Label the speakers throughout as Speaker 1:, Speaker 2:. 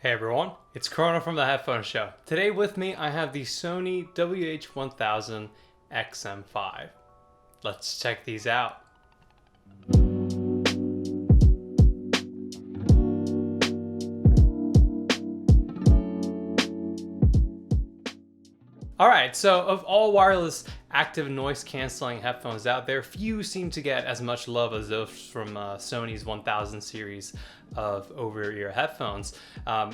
Speaker 1: Hey everyone, it's Corona from the Headphone Show. Today with me I have the Sony WH-1000XM5. Let's check these out. Alright, so of all wireless active noise cancelling headphones out there, few seem to get as much love as those from Sony's 1000 series of over-ear headphones.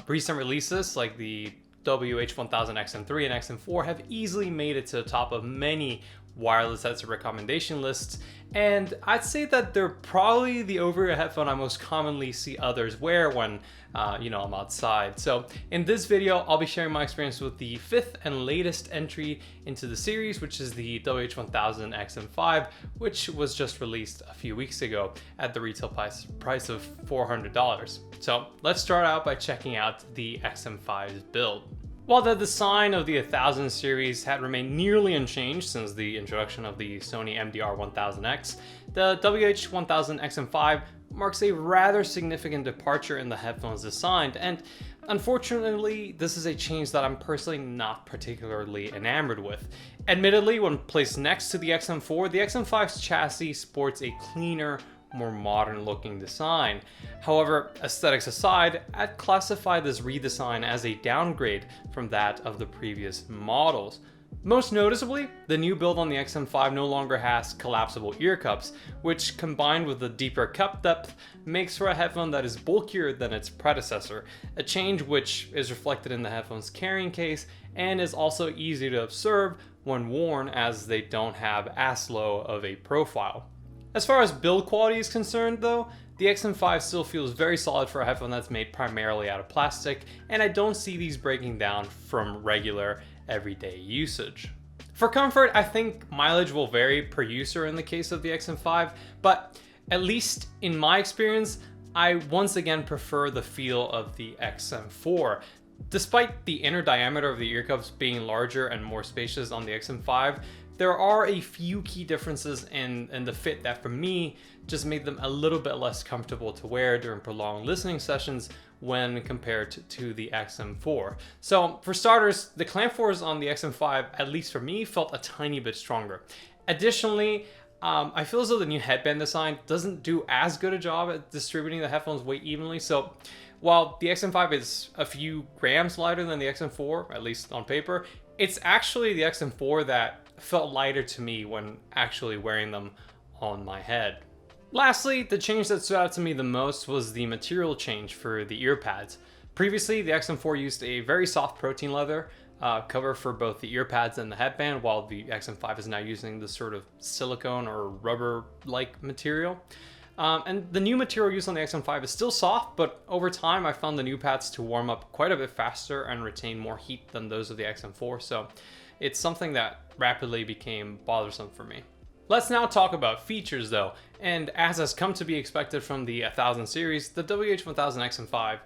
Speaker 1: Recent releases like the WH-1000XM3 and XM4 have easily made it to the top of many wireless headset recommendation lists, and I'd say that they're probably the over-ear headphone I most commonly see others wear when I'm outside. So in this video, I'll be sharing my experience with the fifth and latest entry into the series, which is the WH-1000XM5, which was just released a few weeks ago at the retail price of $400. So let's start out by checking out the XM5's build. While the design of the 1000 series had remained nearly unchanged since the introduction of the Sony MDR1000X, the WH-1000XM5 marks a rather significant departure in the headphone's design, and unfortunately, this is a change that I'm personally not particularly enamored with. Admittedly, when placed next to the XM4, the XM5's chassis sports a cleaner, more modern looking design. However, aesthetics aside, I'd classify this redesign as a downgrade from that of the previous models. Most noticeably, the new build on the XM5 no longer has collapsible ear cups, which combined with the deeper cup depth makes for a headphone that is bulkier than its predecessor, a change which is reflected in the headphone's carrying case and is also easy to observe when worn as they don't have as low of a profile. As far as build quality is concerned though, the XM5 still feels very solid for a headphone that's made primarily out of plastic, and I don't see these breaking down from regular everyday usage. For comfort, I think mileage will vary per user in the case of the XM5, but at least in my experience, I once again prefer the feel of the XM4. Despite the inner diameter of the ear cups being larger and more spacious on the XM5, there are a few key differences in the fit that for me just made them a little bit less comfortable to wear during prolonged listening sessions when compared to the XM4. So for starters, the clamp force on the XM5, at least for me, felt a tiny bit stronger. Additionally, I feel as though the new headband design doesn't do as good a job at distributing the headphone's weight evenly. So while the XM5 is a few grams lighter than the XM4, at least on paper, it's actually the XM4 that felt lighter to me when actually wearing them on my head. Lastly, the change that stood out to me the most was the material change for the ear pads. Previously, the XM4 used a very soft protein leather cover for both the ear pads and the headband, while the XM5 is now using this sort of silicone or rubber-like material. And the new material used on the XM5 is still soft, but over time I found the new pads to warm up quite a bit faster and retain more heat than those of the XM4, so it's something that rapidly became bothersome for me. Let's now talk about features though, and as has come to be expected from the 1000 series, the WH-1000XM5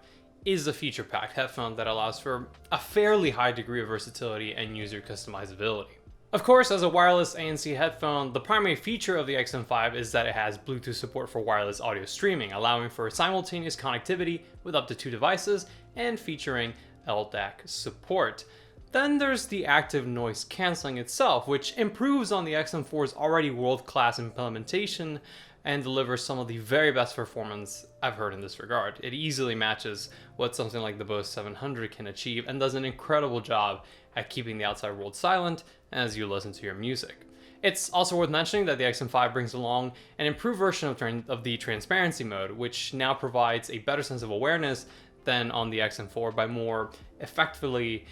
Speaker 1: is a feature-packed headphone that allows for a fairly high degree of versatility and user customizability. Of course, as a wireless ANC headphone, the primary feature of the XM5 is that it has Bluetooth support for wireless audio streaming, allowing for simultaneous connectivity with up to 2 devices and featuring LDAC support. Then there's the active noise cancelling itself, which improves on the XM4's already world-class implementation and delivers some of the very best performance I've heard in this regard. It easily matches what something like the Bose 700 can achieve and does an incredible job at keeping the outside world silent as you listen to your music. It's also worth mentioning that the XM5 brings along an improved version of the transparency mode, which now provides a better sense of awareness than on the XM4 by more effectively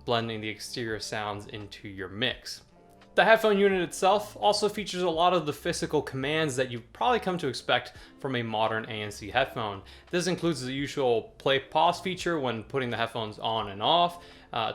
Speaker 1: blending the exterior sounds into your mix. The headphone unit itself also features a lot of the physical commands that you've probably come to expect from a modern ANC headphone. This includes the usual play-pause feature when putting the headphones on and off,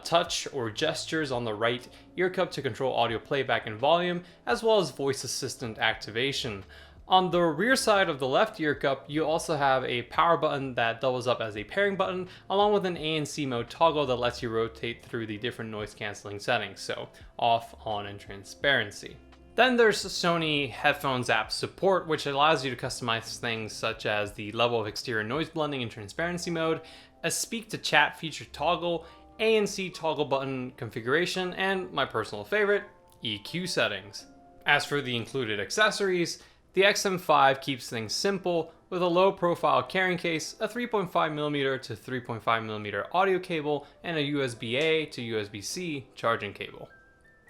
Speaker 1: touch or gestures on the right ear cup to control audio playback and volume, as well as voice assistant activation. On the rear side of the left ear cup, you also have a power button that doubles up as a pairing button, along with an ANC mode toggle that lets you rotate through the different noise cancelling settings, so off, on, and transparency. Then there's Sony Headphones app support, which allows you to customize things such as the level of exterior noise blending in transparency mode, a speak to chat feature toggle, ANC toggle button configuration, and my personal favorite, EQ settings. As for the included accessories, the XM5 keeps things simple with a low profile carrying case, a 3.5mm to 3.5mm audio cable, and a USB-A to USB-C charging cable.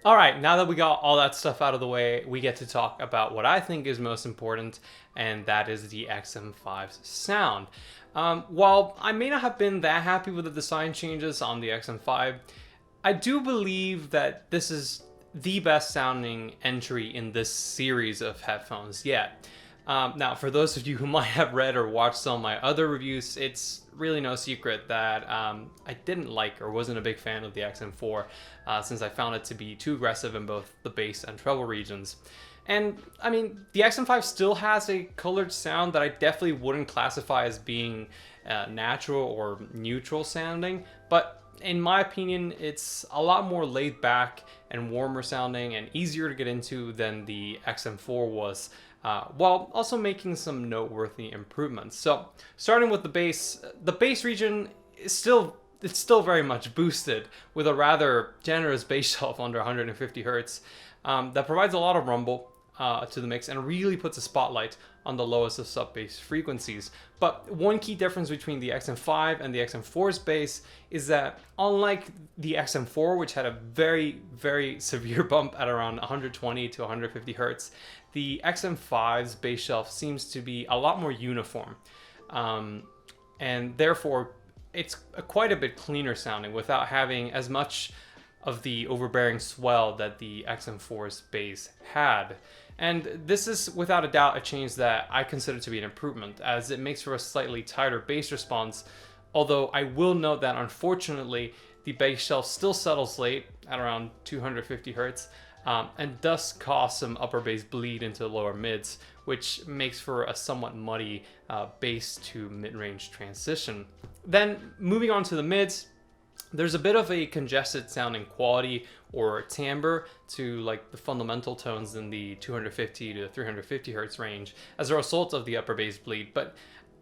Speaker 1: Alright, now that we got all that stuff out of the way, we get to talk about what I think is most important, and that is the XM5's sound. While I may not have been that happy with the design changes on the XM5, I do believe that this is the best sounding entry in this series of headphones yet. Now, for those of you who might have read or watched some of my other reviews, it's really no secret that I didn't like or wasn't a big fan of the XM4 since I found it to be too aggressive in both the bass and treble regions. And I mean, the XM5 still has a colored sound that I definitely wouldn't classify as being natural or neutral sounding, but in my opinion, it's a lot more laid back and warmer sounding and easier to get into than the XM4 was, while also making some noteworthy improvements. So starting with the bass region is still very much boosted with a rather generous bass shelf under 150 Hz that provides a lot of rumble to the mix and really puts a spotlight on the lowest of sub-bass frequencies. But one key difference between the XM5 and the XM4's bass is that unlike the XM4, which had a very, very severe bump at around 120 to 150 Hz, the XM5's bass shelf seems to be a lot more uniform. And therefore, it's quite a bit cleaner sounding without having as much of the overbearing swell that the XM4's bass had. And this is without a doubt a change that I consider to be an improvement, as it makes for a slightly tighter bass response, although I will note that unfortunately the bass shelf still settles late at around 250 Hz and does cause some upper bass bleed into lower mids, which makes for a somewhat muddy bass to mid-range transition. Then moving on to the mids, there's a bit of a congested sounding quality or timbre to like the fundamental tones in the 250 to 350 Hz range as a result of the upper bass bleed. But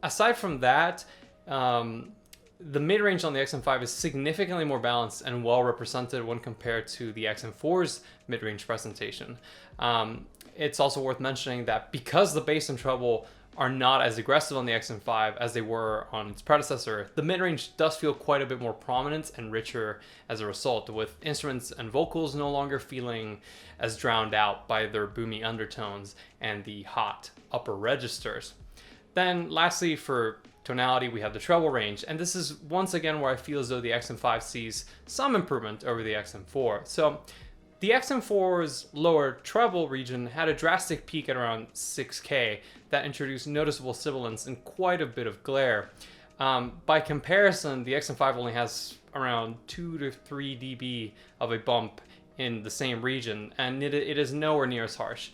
Speaker 1: aside from that, the mid-range on the XM5 is significantly more balanced and well represented when compared to the XM4's mid-range presentation. It's also worth mentioning that because the bass and treble are not as aggressive on the XM5 as they were on its predecessor, the mid-range does feel quite a bit more prominent and richer as a result, with instruments and vocals no longer feeling as drowned out by their boomy undertones and the hot upper registers. Then lastly, for tonality, we have the treble range, and this is once again where I feel as though the XM5 sees some improvement over the XM4. So the XM4's lower treble region had a drastic peak at around 6K that introduced noticeable sibilance and quite a bit of glare. By comparison, the XM5 only has around 2 to 3 dB of a bump in the same region, and it is nowhere near as harsh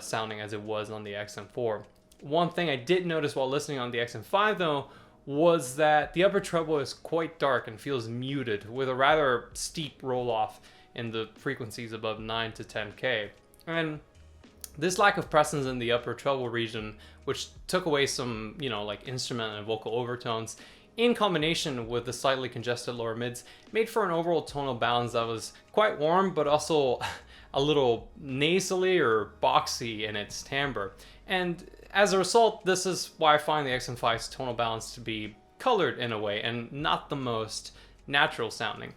Speaker 1: sounding as it was on the XM4. One thing I did notice while listening on the XM5 though was that the upper treble is quite dark and feels muted, with a rather steep roll-off in the frequencies above 9 to 10K. And this lack of presence in the upper treble region, which took away some, like instrument and vocal overtones, in combination with the slightly congested lower mids, made for an overall tonal balance that was quite warm, but also a little nasally or boxy in its timbre. And as a result, this is why I find the XM5's tonal balance to be colored in a way and not the most natural sounding.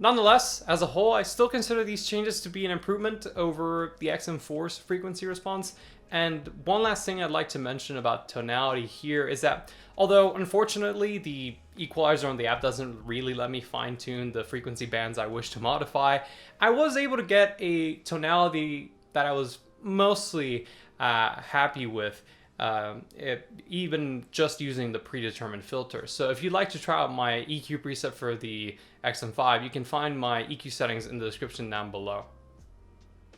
Speaker 1: Nonetheless, as a whole, I still consider these changes to be an improvement over the XM4's frequency response. And one last thing I'd like to mention about tonality here is that although unfortunately the equalizer on the app doesn't really let me fine-tune the frequency bands I wish to modify, I was able to get a tonality that I was mostly happy with, even just using the predetermined filter. So if you'd like to try out my EQ preset for the XM5, you can find my EQ settings in the description down below.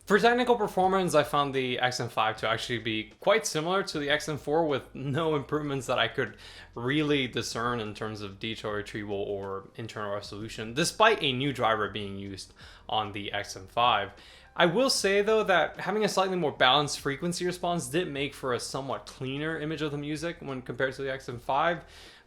Speaker 1: For technical performance, I found the XM5 to actually be quite similar to the XM4, with no improvements that I could really discern in terms of detail retrieval or internal resolution, despite a new driver being used on the XM5. I will say though that having a slightly more balanced frequency response did make for a somewhat cleaner image of the music when compared to the XM5.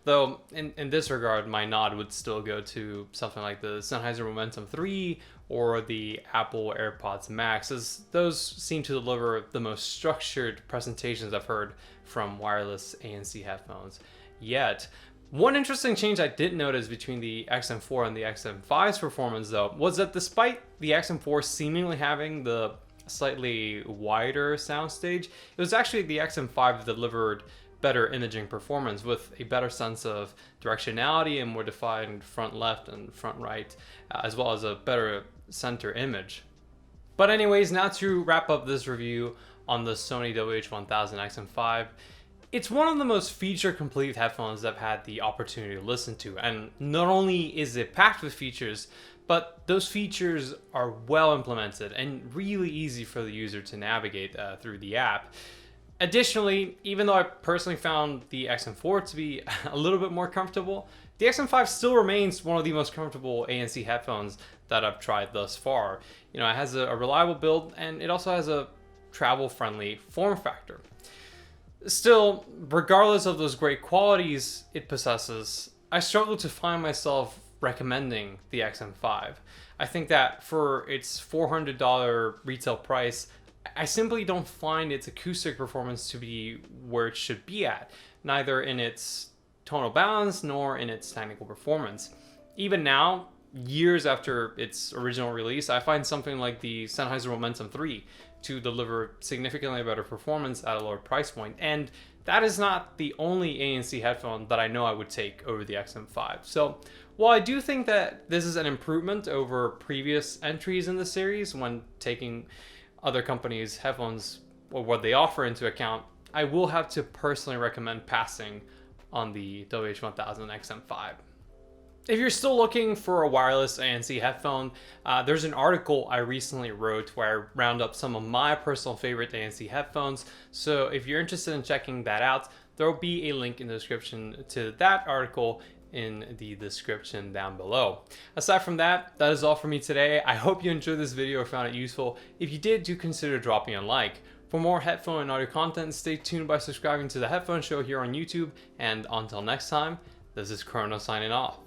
Speaker 1: Though in this regard, my nod would still go to something like the Sennheiser Momentum 3 or the Apple AirPods Max, as those seem to deliver the most structured presentations I've heard from wireless ANC headphones yet. One interesting change I did notice between the XM4 and the XM5's performance, though, was that despite the XM4 seemingly having the slightly wider soundstage, it was actually the XM5 that delivered better imaging performance with a better sense of directionality and more defined front left and front right, as well as a better center image. But anyways, now to wrap up this review on the Sony WH-1000XM5, it's one of the most feature-complete headphones I've had the opportunity to listen to, and not only is it packed with features, but those features are well implemented and really easy for the user to navigate through the app. Additionally, even though I personally found the XM4 to be a little bit more comfortable, the XM5 still remains one of the most comfortable ANC headphones that I've tried thus far. You know, it has a reliable build, and it also has a travel-friendly form factor. Still, regardless of those great qualities it possesses, I struggle to find myself recommending the XM5. I think that for its $400 retail price, I simply don't find its acoustic performance to be where it should be at, neither in its tonal balance nor in its technical performance. Even now, years after its original release, I find something like the Sennheiser Momentum 3 to deliver significantly better performance at a lower price point, and that is not the only ANC headphone that I know I would take over the XM5. So while I do think that this is an improvement over previous entries in the series when taking other companies' headphones or what they offer into account, I will have to personally recommend passing on the WH-1000XM5. If you're still looking for a wireless ANC headphone, there's an article I recently wrote where I round up some of my personal favorite ANC headphones. So if you're interested in checking that out, there will be a link in the description to that article in the description down below. Aside from that, that is all for me today. I hope you enjoyed this video or found it useful. If you did, do consider dropping a like. For more headphone and audio content, stay tuned by subscribing to the Headphone Show here on YouTube. And until next time, this is Chrono signing off.